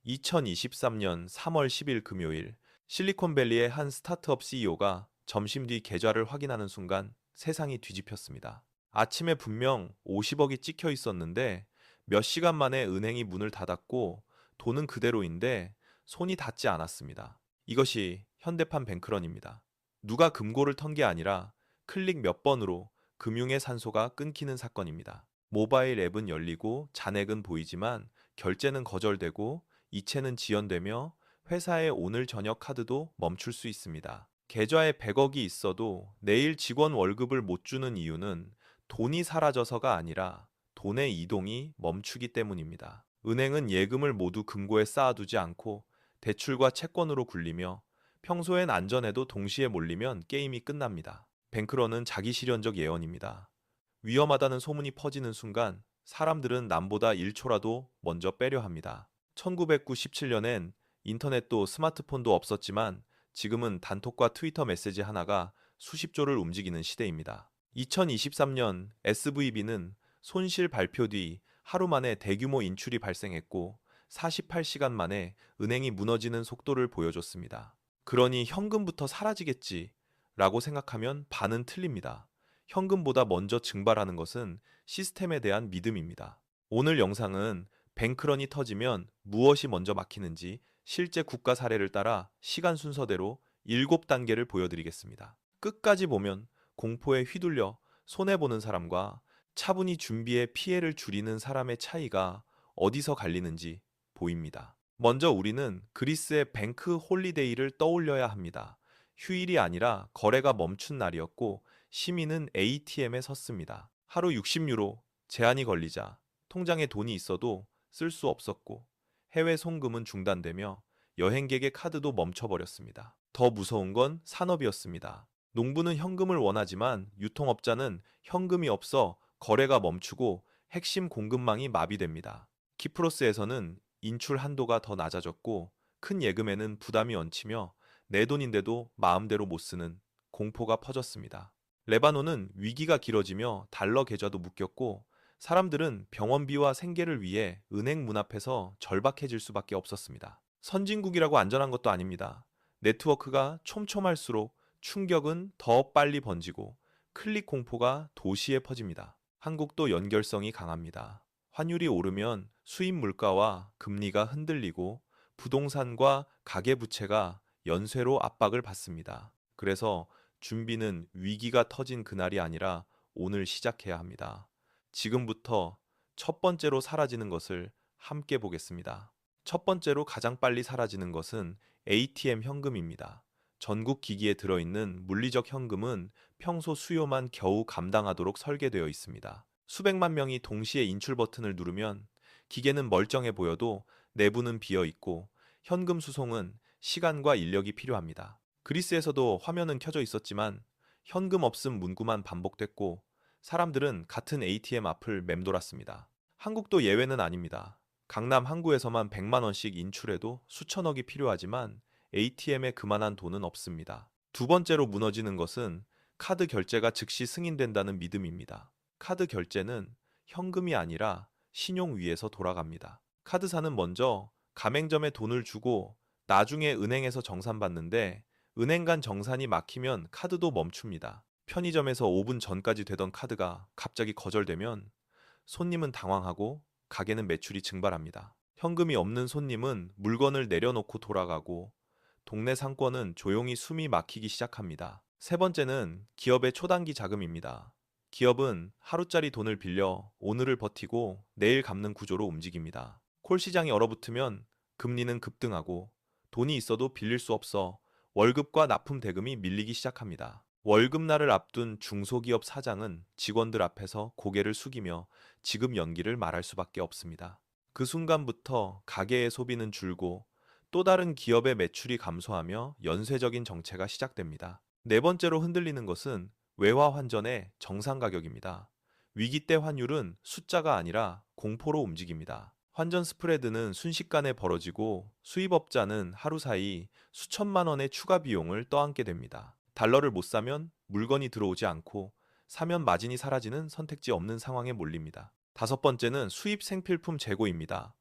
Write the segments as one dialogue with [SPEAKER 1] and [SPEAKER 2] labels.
[SPEAKER 1] 2023년 3월 10일 금요일 실리콘밸리의 한 스타트업 CEO가 점심 뒤 계좌를 확인하는 순간 세상이 뒤집혔습니다. 아침에 분명 50억이 찍혀 있었는데 몇 시간 만에 은행이 문을 닫았고 돈은 그대로인데 손이 닿지 않았습니다. 이것이 현대판 뱅크런입니다. 누가 금고를 턴 게 아니라 클릭 몇 번으로 금융의 산소가 끊기는 사건입니다. 모바일 앱은 열리고 잔액은 보이지만 결제는 거절되고 이체는 지연되며 회사의 오늘 저녁 카드도 멈출 수 있습니다. 계좌에 100억이 있어도 내일 직원 월급을 못 주는 이유는 돈이 사라져서가 아니라 돈의 이동이 멈추기 때문입니다. 은행은 예금을 모두 금고에 쌓아두지 않고 대출과 채권으로 굴리며 평소엔 안전해도 동시에 몰리면 게임이 끝납니다. 뱅크런은 자기실현적 예언입니다. 위험하다는 소문이 퍼지는 순간 사람들은 남보다 1초라도 먼저 빼려 합니다. 1997년엔 인터넷도 스마트폰도 없었지만 지금은 단톡과 트위터 메시지 하나가 수십 조를 움직이는 시대입니다. 2023년 SVB는 손실 발표 뒤 하루 만에 대규모 인출이 발생했고 48시간 만에 은행이 무너지는 속도를 보여줬습니다. 그러니 현금부터 사라지겠지 라고 생각하면 반은 틀립니다. 현금보다 먼저 증발하는 것은 시스템에 대한 믿음입니다. 오늘 영상은 뱅크런이 터지면 무엇이 먼저 막히는지 실제 국가 사례를 따라 시간 순서대로 7단계를 보여드리겠습니다. 끝까지 보면 공포에 휘둘려 손해보는 사람과 차분히 준비해 피해를 줄이는 사람의 차이가 어디서 갈리는지 보입니다. 먼저 우리는 그리스의 뱅크 홀리데이를 떠올려야 합니다. 휴일이 아니라 거래가 멈춘 날이었고 시민은 ATM에 섰습니다. 하루 60유로 제한이 걸리자 통장에 돈이 있어도 쓸 수 없었고 해외 송금은 중단되며 여행객의 카드도 멈춰버렸습니다. 더 무서운 건 산업이었습니다. 농부는 현금을 원하지만 유통업자는 현금이 없어 거래가 멈추고 핵심 공급망이 마비됩니다. 키프로스에서는 인출 한도가 더 낮아졌고 큰 예금에는 부담이 얹히며 내 돈인데도 마음대로 못 쓰는 공포가 퍼졌습니다. 레바논은 위기가 길어지며 달러 계좌도 묶였고 사람들은 병원비와 생계를 위해 은행 문 앞에서 절박해질 수밖에 없었습니다. 선진국이라고 안전한 것도 아닙니다. 네트워크가 촘촘할수록 충격은 더 빨리 번지고 클릭 공포가 도시에 퍼집니다. 한국도 연결성이 강합니다. 환율이 오르면 수입 물가와 금리가 흔들리고 부동산과 가계부채가 연쇄로 압박을 받습니다. 그래서 준비는 위기가 터진 그날이 아니라 오늘 시작해야 합니다. 지금부터 첫 번째로 사라지는 것을 함께 보겠습니다. 첫 번째로 가장 빨리 사라지는 것은 ATM 현금입니다. 전국 기기에 들어있는 물리적 현금은 평소 수요만 겨우 감당하도록 설계되어 있습니다. 수백만 명이 동시에 인출 버튼을 누르면 기계는 멀쩡해 보여도 내부는 비어 있고 현금 수송은 시간과 인력이 필요합니다. 그리스에서도 화면은 켜져 있었지만 현금 없음 문구만 반복됐고 사람들은 같은 ATM 앞을 맴돌았습니다. 한국도 예외는 아닙니다. 강남 항구에서만 100만 원씩 인출해도 수천억이 필요하지만 ATM에 그만한 돈은 없습니다. 두 번째로 무너지는 것은 카드 결제가 즉시 승인된다는 믿음입니다. 카드 결제는 현금이 아니라 신용 위에서 돌아갑니다. 카드사는 먼저 가맹점에 돈을 주고 나중에 은행에서 정산받는데 은행 간 정산이 막히면 카드도 멈춥니다. 편의점에서 5분 전까지 되던 카드가 갑자기 거절되면 손님은 당황하고 가게는 매출이 증발합니다. 현금이 없는 손님은 물건을 내려놓고 돌아가고 동네 상권은 조용히 숨이 막히기 시작합니다. 세 번째는 기업의 초단기 자금입니다. 기업은 하루짜리 돈을 빌려 오늘을 버티고 내일 갚는 구조로 움직입니다. 콜 시장이 얼어붙으면 금리는 급등하고 돈이 있어도 빌릴 수 없어 월급과 납품 대금이 밀리기 시작합니다. 월급날을 앞둔 중소기업 사장은 직원들 앞에서 고개를 숙이며 지급 연기를 말할 수밖에 없습니다. 그 순간부터 가게의 소비는 줄고 또 다른 기업의 매출이 감소하며 연쇄적인 정체가 시작됩니다. 네 번째로 흔들리는 것은 외화 환전의 정상 가격입니다. 위기 때 환율은 숫자가 아니라 공포로 움직입니다. 환전 스프레드는 순식간에 벌어지고 수입업자는 하루 사이 수천만 원의 추가 비용을 떠안게 됩니다. 달러를 못 사면 물건이 들어오지 않고 사면 마진이 사라지는 선택지 없는 상황에 몰립니다. 다섯 번째는 수입 생필품 재고입니다.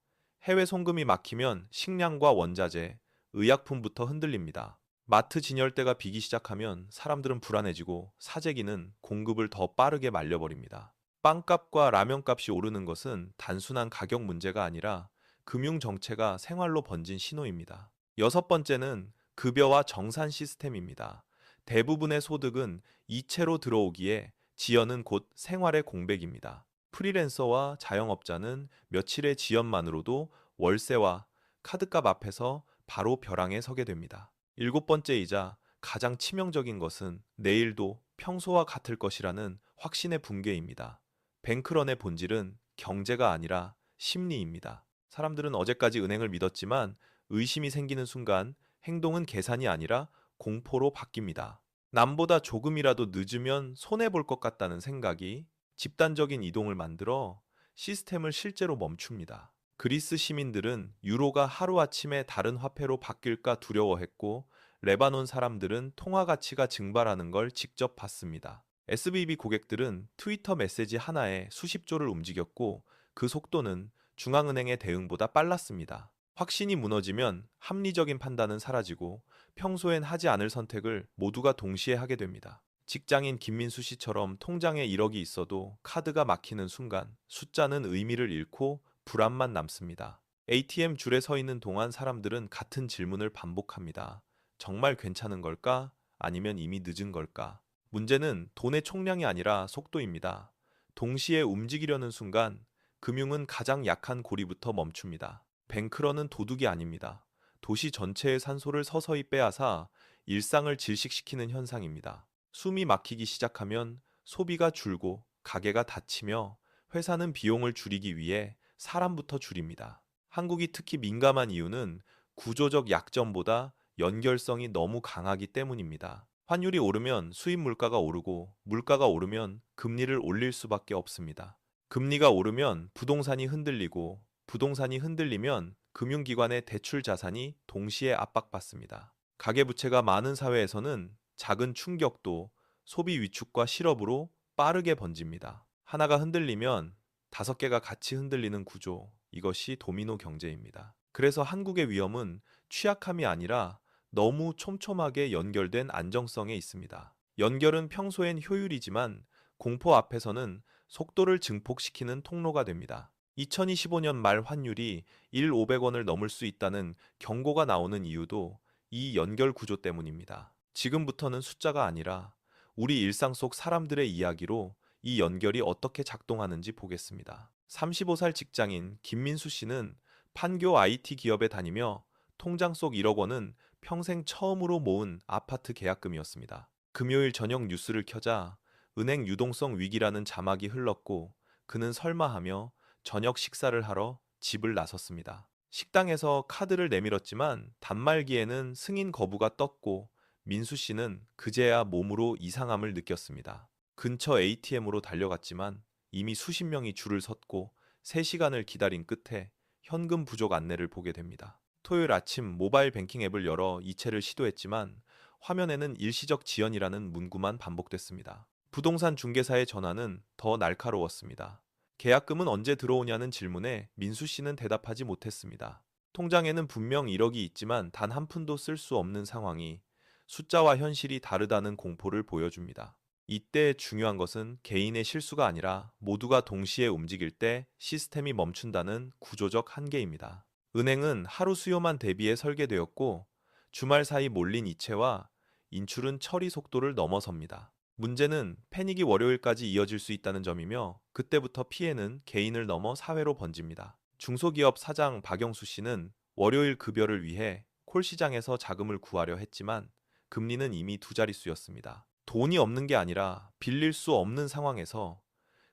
[SPEAKER 1] 해외 송금이 막히면 식량과 원자재, 의약품부터 흔들립니다. 마트 진열대가 비기 시작하면 사람들은 불안해지고 사재기는 공급을 더 빠르게 말려버립니다. 빵값과 라면값이 오르는 것은 단순한 가격 문제가 아니라 금융 정체가 생활로 번진 신호입니다. 여섯 번째는 급여와 정산 시스템입니다. 대부분의 소득은 이체로 들어오기에 지연은 곧 생활의 공백입니다. 프리랜서와 자영업자는 며칠의 지연만으로도 월세와 카드값 앞에서 바로 벼랑에 서게 됩니다. 일곱 번째이자 가장 치명적인 것은 내일도 평소와 같을 것이라는 확신의 붕괴입니다. 뱅크런의 본질은 경제가 아니라 심리입니다. 사람들은 어제까지 은행을 믿었지만 의심이 생기는 순간 행동은 계산이 아니라 공포로 바뀝니다. 남보다 조금이라도 늦으면 손해볼 것 같다는 생각이 집단적인 이동을 만들어 시스템을 실제로 멈춥니다. 그리스 시민들은 유로가 하루아침에 다른 화폐로 바뀔까 두려워했고, 레바논 사람들은 통화 가치가 증발하는 걸 직접 봤습니다. SVB 고객들은 트위터 메시지 하나에 수십 조를 움직였고, 그 속도는 중앙은행의 대응보다 빨랐습니다. 확신이 무너지면 합리적인 판단은 사라지고 평소엔 하지 않을 선택을 모두가 동시에 하게 됩니다. 직장인 김민수 씨처럼 통장에 1억이 있어도 카드가 막히는 순간 숫자는 의미를 잃고 불안만 남습니다. ATM 줄에 서 있는 동안 사람들은 같은 질문을 반복합니다. 정말 괜찮은 걸까? 아니면 이미 늦은 걸까? 문제는 돈의 총량이 아니라 속도입니다. 동시에 움직이려는 순간 금융은 가장 약한 고리부터 멈춥니다. 뱅크런은 도둑이 아닙니다. 도시 전체의 산소를 서서히 빼앗아 일상을 질식시키는 현상입니다. 숨이 막히기 시작하면 소비가 줄고 가게가 닫히며 회사는 비용을 줄이기 위해 사람부터 줄입니다. 한국이 특히 민감한 이유는 구조적 약점보다 연결성이 너무 강하기 때문입니다. 환율이 오르면 수입 물가가 오르고 물가가 오르면 금리를 올릴 수밖에 없습니다. 금리가 오르면 부동산이 흔들리고 부동산이 흔들리면 금융기관의 대출 자산이 동시에 압박받습니다. 가계부채가 많은 사회에서는 작은 충격도 소비 위축과 실업으로 빠르게 번집니다. 하나가 흔들리면 다섯 개가 같이 흔들리는 구조, 이것이 도미노 경제입니다. 그래서 한국의 위험은 취약함이 아니라 너무 촘촘하게 연결된 안정성에 있습니다. 연결은 평소엔 효율이지만 공포 앞에서는 속도를 증폭시키는 통로가 됩니다. 2025년 말 환율이 1,500원을 넘을 수 있다는 경고가 나오는 이유도 이 연결 구조 때문입니다. 지금부터는 숫자가 아니라 우리 일상 속 사람들의 이야기로 이 연결이 어떻게 작동하는지 보겠습니다. 35살 직장인 김민수 씨는 판교 IT 기업에 다니며 통장 속 1억 원은 평생 처음으로 모은 아파트 계약금이었습니다. 금요일 저녁 뉴스를 켜자 은행 유동성 위기라는 자막이 흘렀고 그는 설마하며 저녁 식사를 하러 집을 나섰습니다. 식당에서 카드를 내밀었지만 단말기에는 승인 거부가 떴고 민수 씨는 그제야 몸으로 이상함을 느꼈습니다. 근처 ATM으로 달려갔지만 이미 수십 명이 줄을 섰고 3시간을 기다린 끝에 현금 부족 안내를 보게 됩니다. 토요일 아침 모바일 뱅킹 앱을 열어 이체를 시도했지만 화면에는 일시적 지연이라는 문구만 반복됐습니다. 부동산 중개사의 전화는 더 날카로웠습니다. 계약금은 언제 들어오냐는 질문에 민수 씨는 대답하지 못했습니다. 통장에는 분명 1억이 있지만 단 한 푼도 쓸 수 없는 상황이 숫자와 현실이 다르다는 공포를 보여줍니다. 이때 중요한 것은 개인의 실수가 아니라 모두가 동시에 움직일 때 시스템이 멈춘다는 구조적 한계입니다. 은행은 하루 수요만 대비해 설계되었고 주말 사이 몰린 이체와 인출은 처리 속도를 넘어섭니다. 문제는 패닉이 월요일까지 이어질 수 있다는 점이며 그때부터 피해는 개인을 넘어 사회로 번집니다. 중소기업 사장 박영수 씨는 월요일 급여를 위해 콜시장에서 자금을 구하려 했지만 금리는 이미 두 자릿수였습니다. 돈이 없는 게 아니라 빌릴 수 없는 상황에서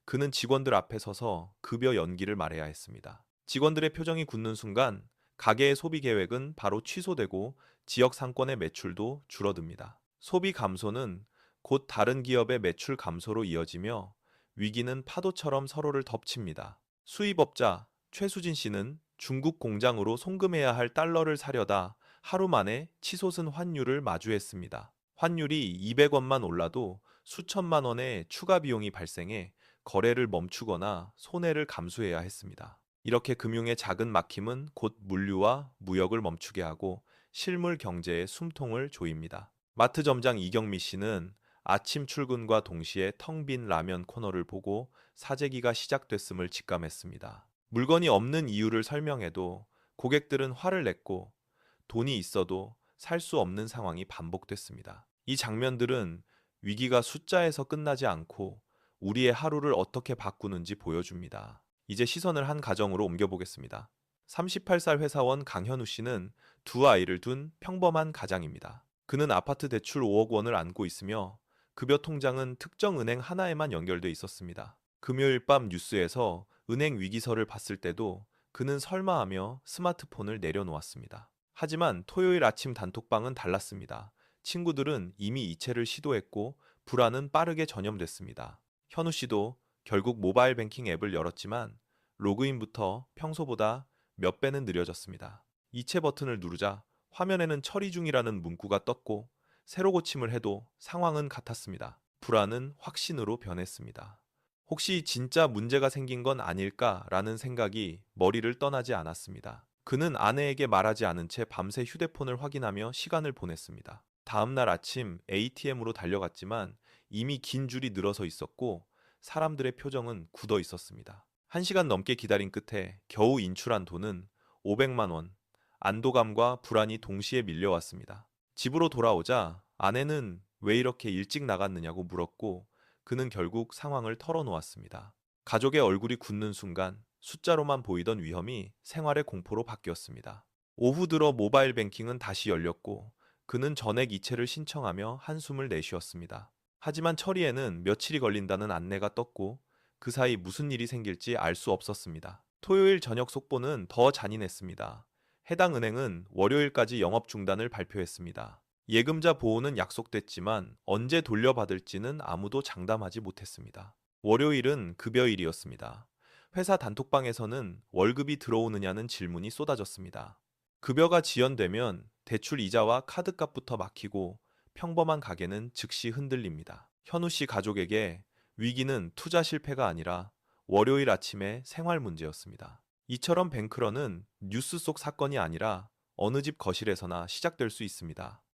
[SPEAKER 1] 그는 직원들 앞에 서서 급여 연기를 말해야 했습니다. 직원들의 표정이 굳는 순간 가게의 소비 계획은 바로 취소되고 지역 상권의 매출도 줄어듭니다. 소비 감소는 곧 다른 기업의 매출 감소로 이어지며 위기는 파도처럼 서로를 덮칩니다. 수입업자 최수진 씨는 중국 공장으로 송금해야 할 달러를 사려다 하루 만에 치솟은 환율을 마주했습니다. 환율이 200원만 올라도 수천만 원의 추가 비용이 발생해 거래를 멈추거나 손해를 감수해야 했습니다. 이렇게 금융의 작은 막힘은 곧 물류와 무역을 멈추게 하고 실물 경제의 숨통을 조입니다. 마트 점장 이경미 씨는 아침 출근과 동시에 텅 빈 라면 코너를 보고 사재기가 시작됐음을 직감했습니다. 물건이 없는 이유를 설명해도 고객들은 화를 냈고 돈이 있어도 살 수 없는 상황이 반복됐습니다. 이 장면들은 위기가 숫자에서 끝나지 않고 우리의 하루를 어떻게 바꾸는지 보여줍니다. 이제 시선을 한 가정으로 옮겨보겠습니다. 38살 회사원 강현우 씨는 두 아이를 둔 평범한 가장입니다. 그는 아파트 대출 5억 원을 안고 있으며 급여 통장은 특정 은행 하나에만 연결돼 있었습니다. 금요일 밤 뉴스에서 은행 위기설을 봤을 때도 그는 설마하며 스마트폰을 내려놓았습니다. 하지만 토요일 아침 단톡방은 달랐습니다. 친구들은 이미 이체를 시도했고 불안은 빠르게 전염됐습니다. 현우 씨도 결국 모바일 뱅킹 앱을 열었지만 로그인부터 평소보다 몇 배는 느려졌습니다. 이체 버튼을 누르자 화면에는 처리 중이라는 문구가 떴고 새로 고침을 해도 상황은 같았습니다. 불안은 확신으로 변했습니다. 혹시 진짜 문제가 생긴 건 아닐까라는 생각이 머리를 떠나지 않았습니다. 그는 아내에게 말하지 않은 채 밤새 휴대폰을 확인하며 시간을 보냈습니다. 다음 날 아침 ATM으로 달려갔지만 이미 긴 줄이 늘어서 있었고 사람들의 표정은 굳어 있었습니다. 1시간 넘게 기다린 끝에 겨우 인출한 돈은 500만 원. 안도감과 불안이 동시에 밀려왔습니다. 집으로 돌아오자 아내는 왜 이렇게 일찍 나갔느냐고 물었고 그는 결국 상황을 털어놓았습니다. 가족의 얼굴이 굳는 순간 숫자로만 보이던 위험이 생활의 공포로 바뀌었습니다. 오후 들어 모바일 뱅킹은 다시 열렸고 그는 전액 이체를 신청하며 한숨을 내쉬었습니다. 하지만 처리에는 며칠이 걸린다는 안내가 떴고 그 사이 무슨 일이 생길지 알 수 없었습니다. 토요일 저녁 속보는 더 잔인했습니다. 해당 은행은 월요일까지 영업 중단을 발표했습니다. 예금자 보호는 약속됐지만 언제 돌려받을지는 아무도 장담하지 못했습니다. 월요일은 급여일이었습니다. 회사 단톡방에서는 월급이 들어오느냐는 질문이 쏟아졌습니다. 급여가 지연되면 대출 이자와 카드값부터 막히고 평범한 가게는 즉시 흔들립니다. 현우 씨 가족에게 위기는 투자 실패가 아니라 월요일 아침의 생활 문제였습니다. 이처럼 뱅크런은 뉴스 속 사건이 아니라 어느 집 거실에서나 시작될 수 있습니다.